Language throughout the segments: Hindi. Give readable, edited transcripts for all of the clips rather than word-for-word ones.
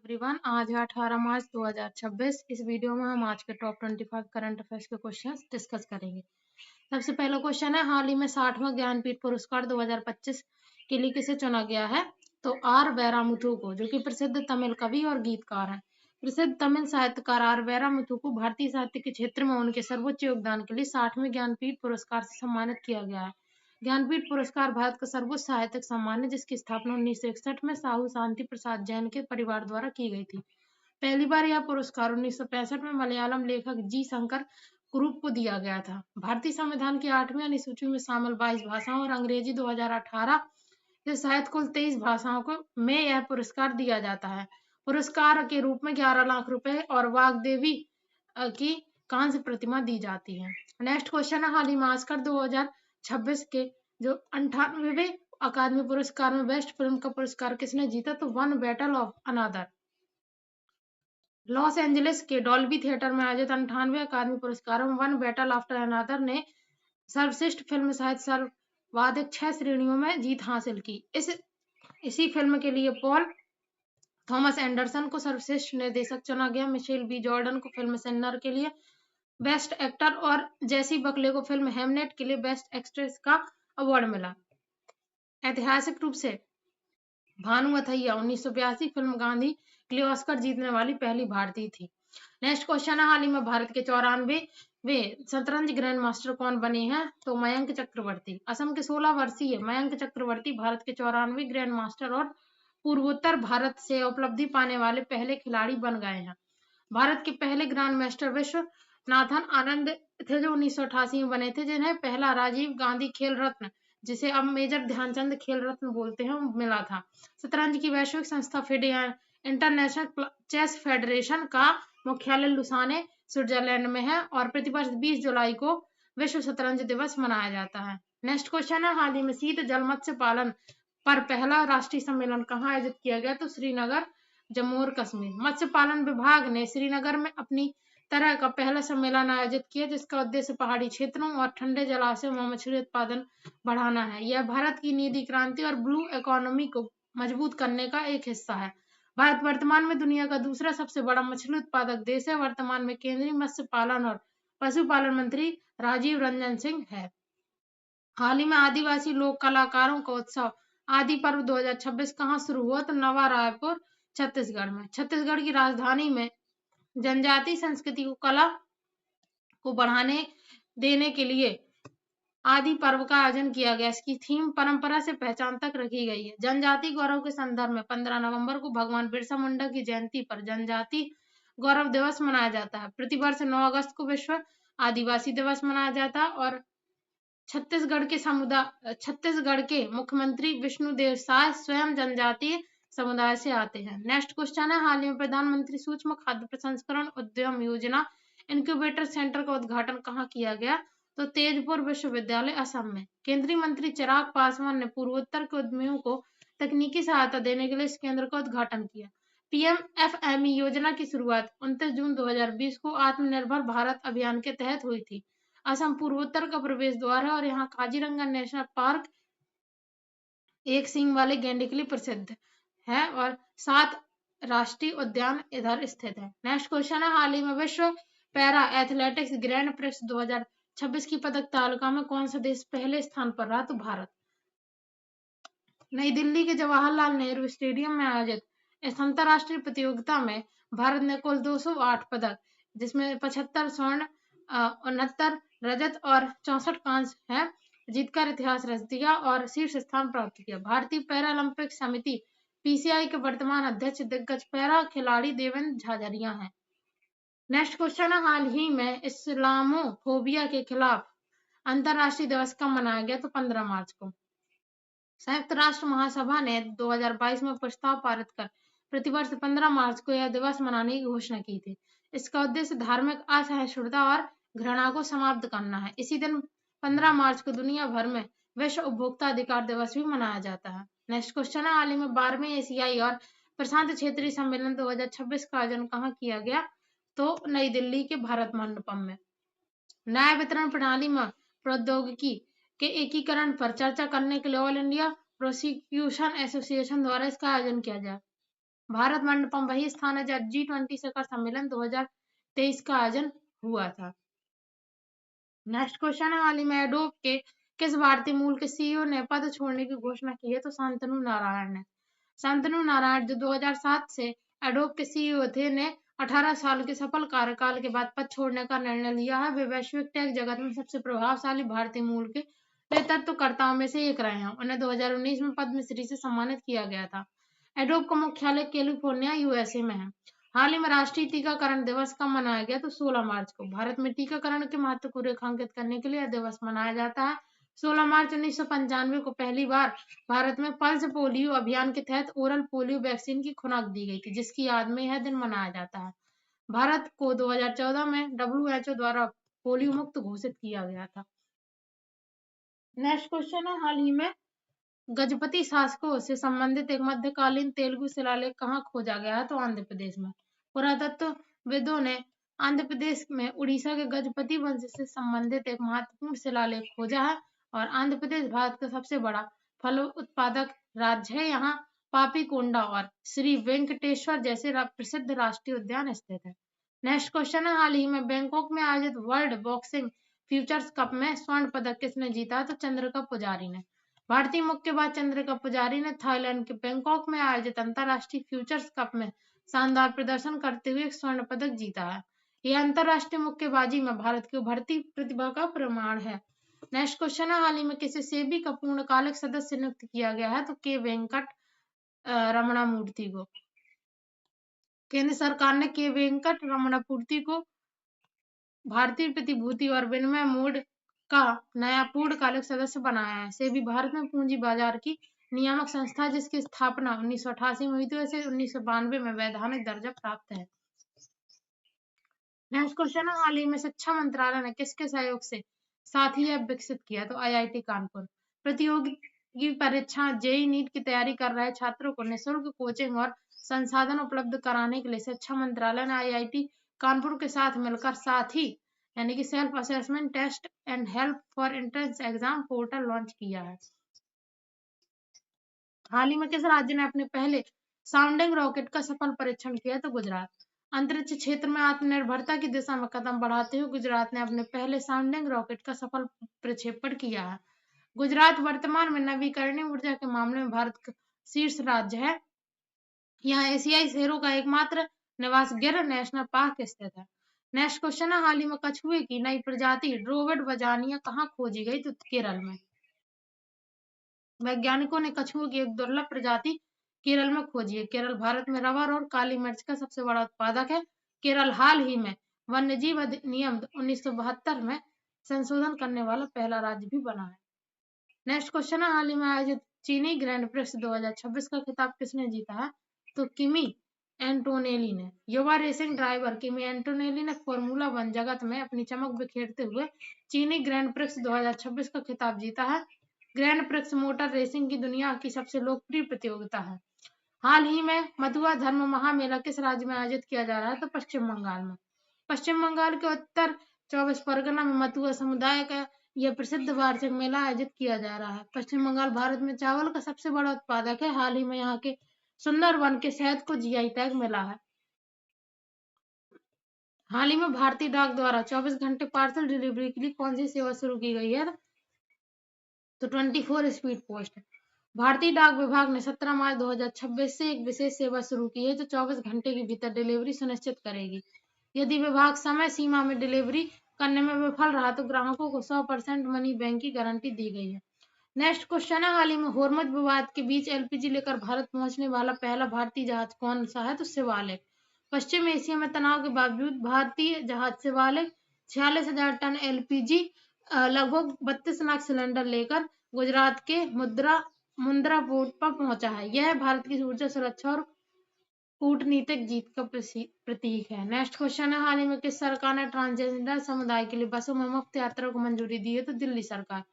एवरीवन। आज है 18 मार्च 2026। इस वीडियो में हम आज के टॉप 25 करंट अफेयर्स के क्वेश्चंस डिस्कस करेंगे। सबसे पहला क्वेश्चन है, हाल ही में 60वां ज्ञानपीठ पुरस्कार 2025 के लिए किसे चुना गया है? तो आर वेरामुथु को, जो कि प्रसिद्ध तमिल कवि और गीतकार हैं। प्रसिद्ध तमिल साहित्यकार आर वेरामुथु को भारतीय साहित्य के क्षेत्र में उनके सर्वोच्च योगदान के लिए 60वें ज्ञानपीठ पुरस्कार से सम्मानित किया गया है। ज्ञानपीठ पुरस्कार भारत का सर्वोच्च साहित्यिक सम्मान है, जिसकी स्थापना 1961 में साहू शांति प्रसाद जैन के परिवार द्वारा की गई थी। पहली बार यह पुरस्कार 1965 में मलयालम लेखक जी शंकर कुरुप को दिया गया था। भारतीय संविधान की 8वीं अनुसूची में शामिल 22 भाषाओं और अंग्रेजी 2018 से शायद कुल 23 भाषाओं को में यह पुरस्कार दिया जाता है। पुरस्कार के रूप में 11 लाख रुपए और वाग्देवी की कांस्य प्रतिमा दी जाती है। नेक्स्ट क्वेश्चन है, हाल ही में ऑस्कर 2026 के जो 98वें अकादमी पुरस्कार में बेस्ट फिल्म का पुरस्कार किसने जीता? तो one battle of another. Los Angeles के डॉल्बी थिएटर में आयोजित 98वें अकादमी पुरस्कारों में वन बैटल आफ्टर अनादर ने सर्वश्रेष्ठ फिल्म सहित सर्वाधिक 6 श्रेणियों में जीत हासिल की। इसी फिल्म के लिए पॉल थॉमस एंडरसन को सर्वश्रेष्ठ निर्देशक चुना गया। मिशेल बी जॉर्डन को फिल्म सिन्नर के लिए बेस्ट एक्टर और जेसी बकले को फिल्म हेमनेट के लिए बेस्ट एक्ट्रेस का अवार्ड मिला। ऐतिहासिक रूप से भानु अथैया 1982 फिल्म गांधी के लिए ऑस्कर जीतने वाली पहली भारतीय थी। नेक्स्ट क्वेश्चन है, हाल ही में भारत के 94वें शतरंज ग्रैंड मास्टर कौन बने हैं? तो मयंक चक्रवर्ती। असम के 16 वर्षीय मयंक चक्रवर्ती भारत के 94वें ग्रैंड मास्टर और पूर्वोत्तर भारत से उपलब्धि पाने वाले पहले खिलाड़ी बन गए हैं। भारत के पहले ग्रैंड मास्टर विश्वनाथन आनंद थे, जो 1988 में बने थे, जिन्हें पहला राजीव गांधी खेल रत्न, जिसे अब मेजर ध्यानचंद खेल रत्न बोलते हैं, मिला था। शतरंज की वैश्विक संस्था फिडे इंटरनेशनल चेस फेडरेशन का मुख्यालय लुसाने स्विट्जरलैंड में है और प्रतिवर्ष 20 जुलाई को विश्व शतरंज दिवस मनाया जाता है। नेक्स्ट क्वेश्चन है, हाल ही में शीत जल मत्स्य पालन पर पहला राष्ट्रीय सम्मेलन कहाँ आयोजित किया गया? तो श्रीनगर, जम्मू और कश्मीर। मत्स्य पालन विभाग ने श्रीनगर में अपनी तरह का पहला सम्मेलन आयोजित किया, जिसका उद्देश्य पहाड़ी क्षेत्रों और ठंडे जलाशयों में मछली उत्पादन बढ़ाना है। यह भारत की नीली क्रांति और ब्लू इकोनॉमी को मजबूत करने का एक हिस्सा है। भारत वर्तमान में दुनिया का दूसरा सबसे बड़ा मछली उत्पादक देश है। वर्तमान में केंद्रीय मत्स्य पालन और पशुपालन मंत्री राजीव रंजन सिंह है। हाल ही में आदिवासी लोक कलाकारों का उत्सव आदि पर्व 2026 कहाँ शुरू हुआ? तो नवा रायपुर, छत्तीसगढ़ में। छत्तीसगढ़ की राजधानी में जनजातीय संस्कृति को कला को बढ़ाने देने के लिए आदि पर्व का आयोजन किया गया। इसकी थीम परंपरा से पहचान तक रखी गई है। जनजाति गौरव के संदर्भ में 15 नवंबर को भगवान बिरसा मुंडा की जयंती पर जनजाति गौरव दिवस मनाया जाता है। प्रतिवर्ष 9 अगस्त को विश्व आदिवासी दिवस मनाया जाता है और छत्तीसगढ़ के मुख्यमंत्री विष्णुदेव साय स्वयं जनजातीय समुदाय से आते हैं। नेक्स्ट क्वेश्चन है, हाल ही में प्रधानमंत्री सूक्ष्म खाद्य प्रसंस्करण उद्यम योजना इनक्यूबेटर सेंटर का उद्घाटन कहाँ किया गया? तो तेजपुर विश्वविद्यालय, असम में। केंद्रीय मंत्री चिराग पासवान ने पूर्वोत्तर के उद्यमियों को तकनीकी सहायता देने के लिए इस केंद्र का उद्घाटन किया। पीएमएफएमई योजना की शुरुआत 29 जून 2020 को आत्मनिर्भर भारत अभियान के तहत हुई थी। असम पूर्वोत्तर का प्रवेश द्वार है और यहाँ काजीरंगा नेशनल पार्क एक सींग वाले गैंडे के लिए प्रसिद्ध है और 7 राष्ट्रीय उद्यान इधर स्थित है। नेक्स्ट क्वेश्चन है, हाल ही में विश्व पैरा एथलेटिक्स ग्रैंड प्रिक्स 2026 की पदक तालिका में कौन सा देश पहले स्थान पर रहा? तो भारत। नई दिल्ली के जवाहरलाल नेहरू स्टेडियम में आयोजित इस अंतरराष्ट्रीय प्रतियोगिता में भारत ने कुल 208 पदक, जिसमें 75 स्वर्ण, 69 रजत और 64 कांस्य है, जीतकर इतिहास रच दिया और शीर्ष स्थान प्राप्त किया। भारतीय पैरालंपिक समिति पीसीआई के वर्तमान अध्यक्ष दिग्गज पैरा खिलाड़ी देवेंद्र झाझरिया हैं। नेक्स्ट क्वेश्चन है, हाल ही में इस्लामोफोबिया के खिलाफ अंतरराष्ट्रीय दिवस कब मनाया गया? तो 15 मार्च को। संयुक्त राष्ट्र महासभा ने 2022 में प्रस्ताव पारित कर प्रतिवर्ष 15 मार्च को यह दिवस मनाने की घोषणा की थी। इसका उद्देश्य धार्मिक असहिष्णुता और घृणा को समाप्त करना है। इसी दिन 15 मार्च को दुनिया भर में विश्व उपभोक्ता अधिकार दिवस भी मनाया जाता है। नेक्स्ट क्वेश्चन है, हाल ही में 12वें एशियाई और प्रशांत क्षेत्रीय सम्मेलन 2026 का आयोजन कहाँ किया गया? तो नई दिल्ली के भारत मंडपम में। न्याय वितरण प्रणाली में प्रौद्योगिकी के एकीकरण पर चर्चा करने के लिए ऑल इंडिया प्रोसिक्यूशन एसोसिएशन द्वारा इसका आयोजन किया गया। भारत मंडपम वही स्थान है जहाँ G20 शिखर सम्मेलन 2023 का आयोजन हुआ था। नेक्स्ट क्वेश्चन है, हाल ही में एडोब के किस भारतीय मूल के सीईओ ने पद छोड़ने की घोषणा की है? तो शांतनु नारायण ने। शांतनु नारायण जो 2007 से एडोब के सीईओ थे ने 18 साल के सफल कार्यकाल के बाद पद छोड़ने का निर्णय लिया है। वे वैश्विक टेक जगत में सबसे प्रभावशाली भारतीय मूल के नेतृत्वकर्ताओं में से एक रहे हैं। उन्हें 2019 में पद्मश्री से सम्मानित किया गया था। एडोब का मुख्यालय कैलिफोर्निया यूएसए में है। हाल ही में राष्ट्रीय टीकाकरण दिवस कब मनाया गया? तो 16 मार्च को। भारत में टीकाकरण के महत्व को रेखांकित करने के लिए यह दिवस मनाया जाता है। 16 मार्च 1995 को पहली बार भारत में पल्स पोलियो अभियान के तहत ओरल पोलियो वैक्सीन की खुराक दी गई थी, जिसकी याद में यह दिन मनाया जाता है। भारत को 2014 में WHO द्वारा पोलियो मुक्त घोषित किया गया था। नेक्स्ट क्वेश्चन है, हाल ही में गजपति शासकों से संबंधित एक मध्यकालीन तेलुगु शिलालेख कहाँ खोजा गया है? तो आंध्र प्रदेश में। पुरातत्वविदों ने आंध्र प्रदेश में उड़ीसा के गजपति वंश से संबंधित एक महत्वपूर्ण शिलालेख खोजा है और आंध्र प्रदेश भारत का सबसे बड़ा फल उत्पादक राज्य है। यहाँ पापीकोंडा और श्री वेंकटेश्वर जैसे प्रसिद्ध राष्ट्रीय उद्यान स्थित है। नेक्स्ट क्वेश्चन है, हाल ही में बैंकॉक में आयोजित वर्ल्ड बॉक्सिंग फ्यूचर्स कप में स्वर्ण पदक किसने जीता? तो चंद्रिका पुजारी ने। भारतीय मुक्केबाज चंद्रिका पुजारी ने थाईलैंड के बैंकॉक में आयोजित अंतरराष्ट्रीय फ्यूचर्स कप में शानदार प्रदर्शन करते हुए एक स्वर्ण पदक जीता है। यह अंतरराष्ट्रीय मुक्केबाजी में भारत की उभरती प्रतिभा का प्रमाण है। नेक्स्ट क्वेश्चन है, हाल ही में किसे सेबी का पूर्णकालिक सदस्य नियुक्त किया गया है? तो के वेंकट रमणा मूर्ति को। केंद्र सरकार ने के वेंकट रमणा मूर्ति को भारतीय प्रतिभूति और विनिमय बोर्ड का नया पूर्णकालिक सदस्य बनाया है। सेबी भारत में पूंजी बाजार की नियामक संस्था है, जिसकी स्थापना 1988 में हुई थी। वैसे 1992 में वैधानिक दर्जा प्राप्त है। नेक्स्ट क्वेश्चन है, हाल ही में शिक्षा मंत्रालय ने किसके सहयोग से साथी ऐप विकसित किया? तो IIT कानपुर। प्रतियोगी परीक्षा जेईई नीट की तैयारी कर रहे छात्रों को निःशुल्क कोचिंग और संसाधन उपलब्ध कराने के लिए शिक्षा मंत्रालय ने IIT कानपुर के साथ मिलकर साथी यानी कि self assessment test and help for entrance exam portal launch किया है। हाल ही में किस राज्य ने अपने पहले साउंडिंग रॉकेट का सफल परीक्षण किया? तो गुजरात। अंतरिक्ष क्षेत्र में आत्मनिर्भरता की दिशा में कदम बढ़ाते हुए गुजरात ने अपने पहले साउंडिंग रॉकेट का सफल प्रक्षेपण किया है। गुजरात वर्तमान में नवीकरणीय ऊर्जा के मामले में भारत का शीर्ष राज्य है। यहाँ एशियाई शेरों का एकमात्र निवास गिर नेशनल पार्क स्थित है। नेक्स्ट क्वेश्चन है, हाल ही में कछुए की नई प्रजाति ड्रोवेड वजानिया कहाँ खोजी गई? तो केरल में। वैज्ञानिकों ने कछुओं की एक दुर्लभ प्रजाति केरल में खोजी है। केरल भारत में रबर और काली मिर्च का सबसे बड़ा उत्पादक है। केरल हाल ही में वन्यजीव अधिनियम 1972 में संशोधन करने वाला पहला राज्य भी बना है। नेक्स्ट क्वेश्चन है, हाल ही में आयोजित चीनी ग्रैंड प्रिक्स 2026 का खिताब किसने जीता है? तो किमी एंटोनेली ने। युवा रेसिंग ड्राइवर किमी एंटोनेली ने फॉर्मूला 1 जगत में अपनी चमक बिखेरते हुए चीनी ग्रैंड प्रिक्स 2026 का खिताब जीता है। ग्रैंड प्रिक्स मोटर रेसिंग की दुनिया की सबसे लोकप्रिय प्रतियोगिता है। हाल ही में मथुरा धर्म महामेला किस राज्य में आयोजित किया जा रहा है? तो पश्चिम बंगाल में। पश्चिम बंगाल के उत्तर 24 परगना में मथुरा समुदाय का यह प्रसिद्ध वार्षिक मेला आयोजित किया जा रहा है। पश्चिम बंगाल भारत में चावल का सबसे बड़ा उत्पादक है। हाल ही में यहाँ के सुंदरवन के शहद को GI टैग मिला है। हाल ही में भारतीय डाक द्वारा 24 घंटे पार्सल डिलीवरी के लिए कौन सी सेवा शुरू की गई है? तो 24 स्पीड पोस्ट। भारतीय डाक विभाग ने 17 मार्च 2026 से एक विशेष सेवा शुरू की है जो 24 घंटे के भीतर डिलीवरी सुनिश्चित करेगी। यदि विभाग समय सीमा में डिलीवरी करने में विफल रहा तो ग्राहकों को 100% मनी बैंक की गारंटी दी गई है। नेक्स्ट क्वेश्चन है, हाल ही में होर्मुज विवाद के बीच LPG लेकर भारत पहुंचने वाला पहला भारतीय जहाज कौन सा है? तो शिवालिक। पश्चिम एशिया में तनाव के बावजूद भारतीय जहाज शिवालिक 46,000 टन LPG लगभग 32 लाख सिलेंडर लेकर गुजरात के मुंद्रा पोर्ट पर पहुंचा है। यह भारत की ऊर्जा सुरक्षा और कूटनीतिक जीत का प्रतीक है। नेक्स्ट क्वेश्चन है, हाल ही में किस सरकार ने ट्रांसजेंडर समुदाय के लिए बसों में मुफ्त यात्रा को मंजूरी दी है? तो दिल्ली सरकार।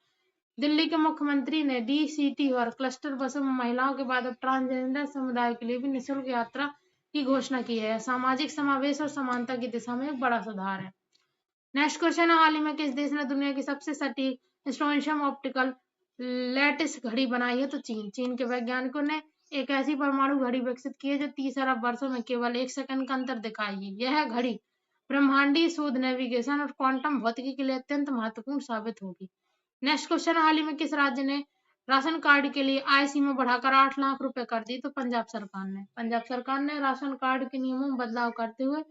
दिल्ली के मुख्यमंत्री ने DCT और क्लस्टर बसों में महिलाओं के बाद अब ट्रांसजेंडर समुदाय के लिए भी निःशुल्क यात्रा की घोषणा की है। सामाजिक समावेश और समानता की दिशा में एक बड़ा सुधार है। नेक्स्ट क्वेश्चन है, हाल ही में किस देश ने दुनिया की सबसे सटीक स्ट्रोनशियम ऑप्टिकल लैटिस घड़ी बनाई है? तो चीन। चीन के वैज्ञानिकों ने एक ऐसी परमाणु घड़ी विकसित की है जो 30 अरब वर्षों में केवल 1 सेकंड का अंतर दिखाएगी। यह घड़ी ब्रह्मांडीय शोध, नेविगेशन और क्वांटम भौतिकी के लिए अत्यंत महत्वपूर्ण साबित होगी। नेक्स्ट क्वेश्चन, हाल ही में किस राज्य ने राशन कार्ड के लिए आय सीमा बढ़ाकर 8 लाख रुपए कर दी? तो पंजाब सरकार ने। पंजाब सरकार ने राशन कार्ड के नियमों में बदलाव करते हुए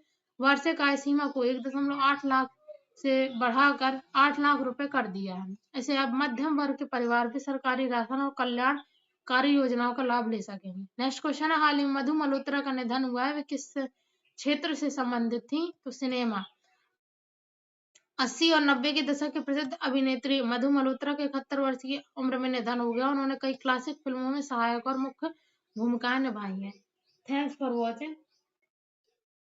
वार्षिक आय सीमा को 1.8 लाख से बढ़ाकर 8 लाख रुपए कर दिया है। इसे अब मध्यम वर्ग के परिवार भी सरकारी राशन और कल्याणकारी योजनाओं का लाभ ले सकेंगे। नेक्स्ट क्वेश्चन है, हाल ही में मधु मल्होत्रा का निधन हुआ है, वे किस क्षेत्र से संबंधित थी? तो सिनेमा। 80 और 90 के दशक की प्रसिद्ध अभिनेत्री मधु मल्होत्रा के 71 वर्ष की उम्र में निधन हो गया। उन्होंने कई क्लासिक फिल्मों में सहायक और मुख्य भूमिकाएं निभाई हैं। Thanks for watching.